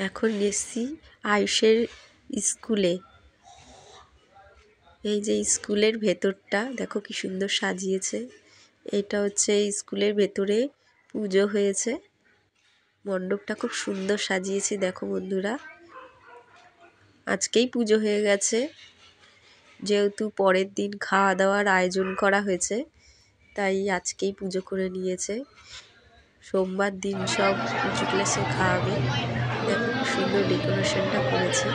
এখন এসছি আয়ুষের স্কুলে। এই যে স্কুলের ভেতরটা দেখো কি সুন্দর সাজিয়েছে। এটা হচ্ছে স্কুলের ভেতরে পুজো হয়েছে। মণ্ডপটা খুব সুন্দর সাজিয়েছে দেখো বন্ধুরা। আজকেই পুজো হয়ে গেছে, যেহেতু পরের দিন খাওয়া দাওয়ার আয়োজন করা হয়েছে তাই আজকেই পুজো করে নিয়েছে। সোমবার দিন সব উঁচু ক্লাসে খাওয়াবে। দেখো খুব সুন্দর ডেকোরেশনটা করেছে,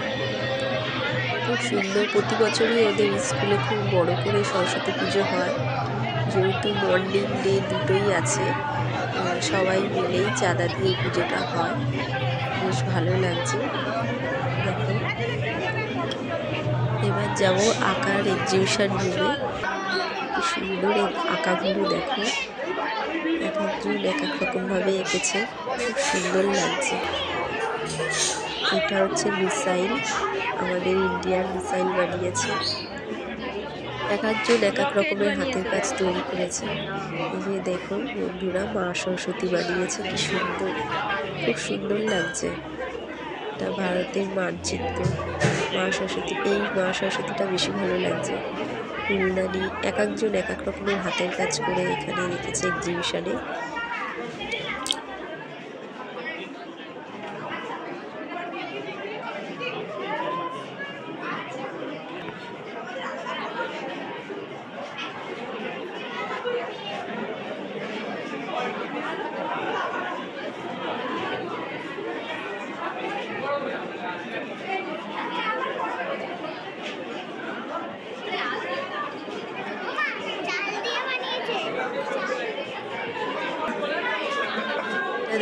খুব সুন্দর। প্রতি বছরই ওদের স্কুলে খুব বড় করে সরস্বতী পুজো হয়, যেহেতু মর্নিং ডে দুটোই আছে। সবাই মিলেই চাঁদা দিয়ে পুজোটা হয়, বেশ ভালো লাগছে। দেখো এবার যাবো আঁকার এক্সিবিশন রুমে। কি সুন্দর আঁকাগুলো দেখো, এক একজন এক এক রকমভাবে এঁকেছে, খুব সুন্দর লাগছে। এটা হচ্ছে মিসাইল, আমাদের ইন্ডিয়ার মিসাইল বানিয়েছে। এক একজন এক এক রকমের হাতের কাজ তৈরি করেছে। এই যে দেখো বন্ধুরা, মা সরস্বতী বানিয়েছে, কি সুন্দর, খুব সুন্দর লাগছে। এটা ভারতের মানচিত্র, মা সরস্বতী। এই মা সরস্বতীটা বেশি ভালো লাগছে। ফুলদানি, এক একজন এক এক রকমের হাতের কাজ করে এখানে রেখেছে এক্সিবিশনে।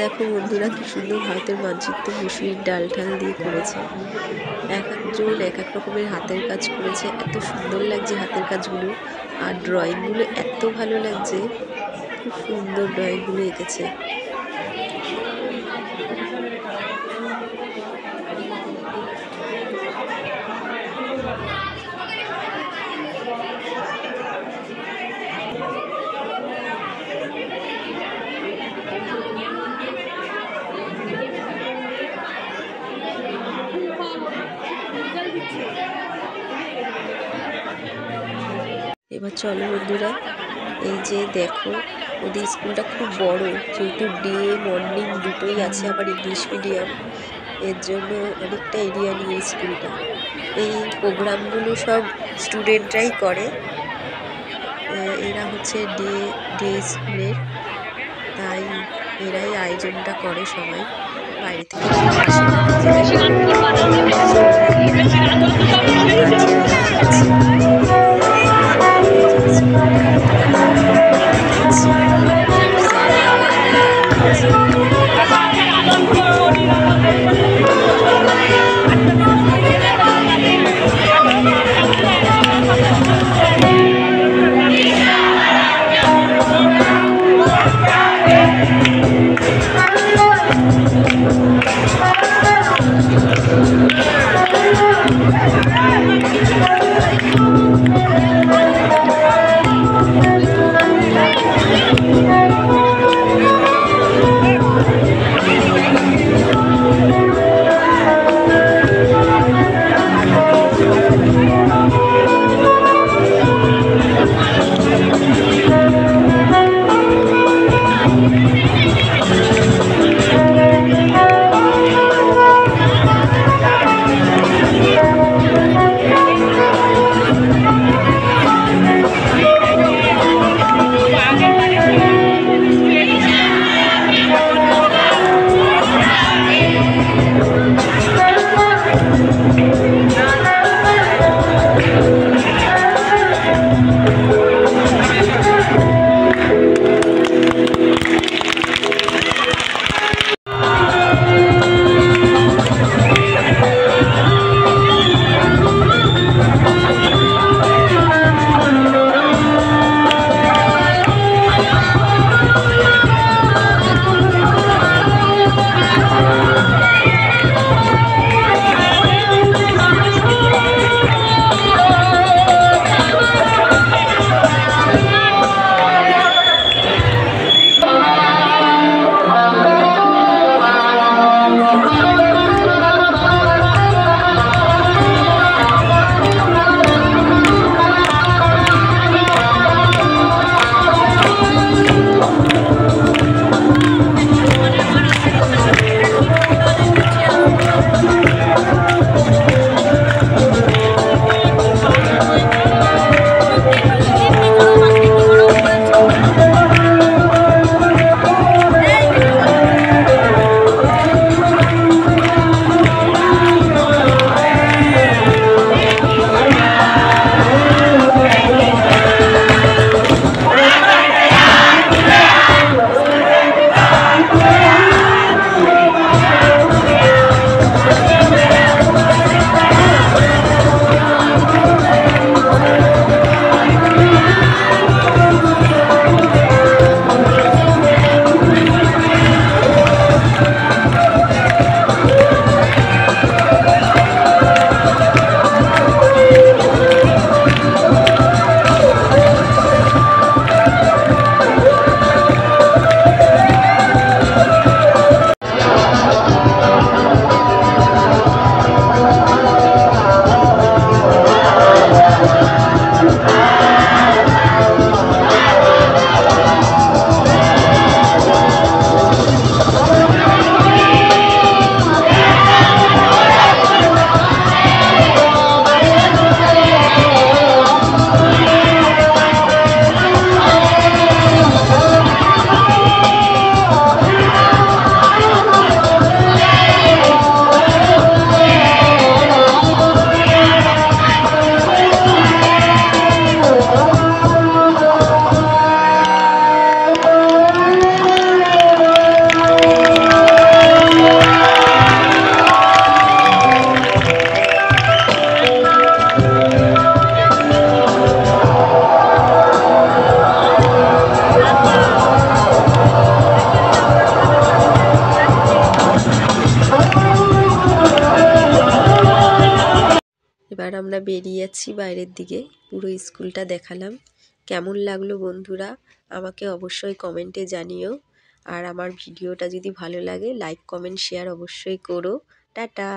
দেখো বন্ধুরা, কি সুন্দর ভারতের মানচিত্র মুসুরির ডাল ঠাল দিয়ে করেছে। এক একজন এক এক রকমের হাতের কাজ করেছে, এত সুন্দর লাগছে হাতের কাজগুলো। আর ড্রয়িংগুলো এত ভালো লাগছে, খুব সুন্দর ড্রয়িংগুলো এঁকেছে। এবার চলো বন্ধুরা, এই যে দেখো ওদের স্কুলটা খুব বড়, যেহেতু ডে মর্নিং দুটোই আছে, আবার ইংলিশ মিডিয়াম, এর জন্য অনেকটা এরিয়া নিয়ে স্কুলটা। এই প্রোগ্রামগুলো সব স্টুডেন্টরাই করে। এরা হচ্ছে ডে স্কুলের, তাই এরাই আয়োজনটা করে, সবাই বাইরে থেকে এবার আমরা বেরিয়ে যাচ্ছি বাইরের দিকে, পুরো স্কুলটা দেখালাম। কেমন লাগলো বন্ধুরা আমাকে অবশ্যই কমেন্টে জানিও। আর আমার ভিডিওটা যদি ভালো লাগে লাইক কমেন্ট শেয়ার অবশ্যই করো। টাটা।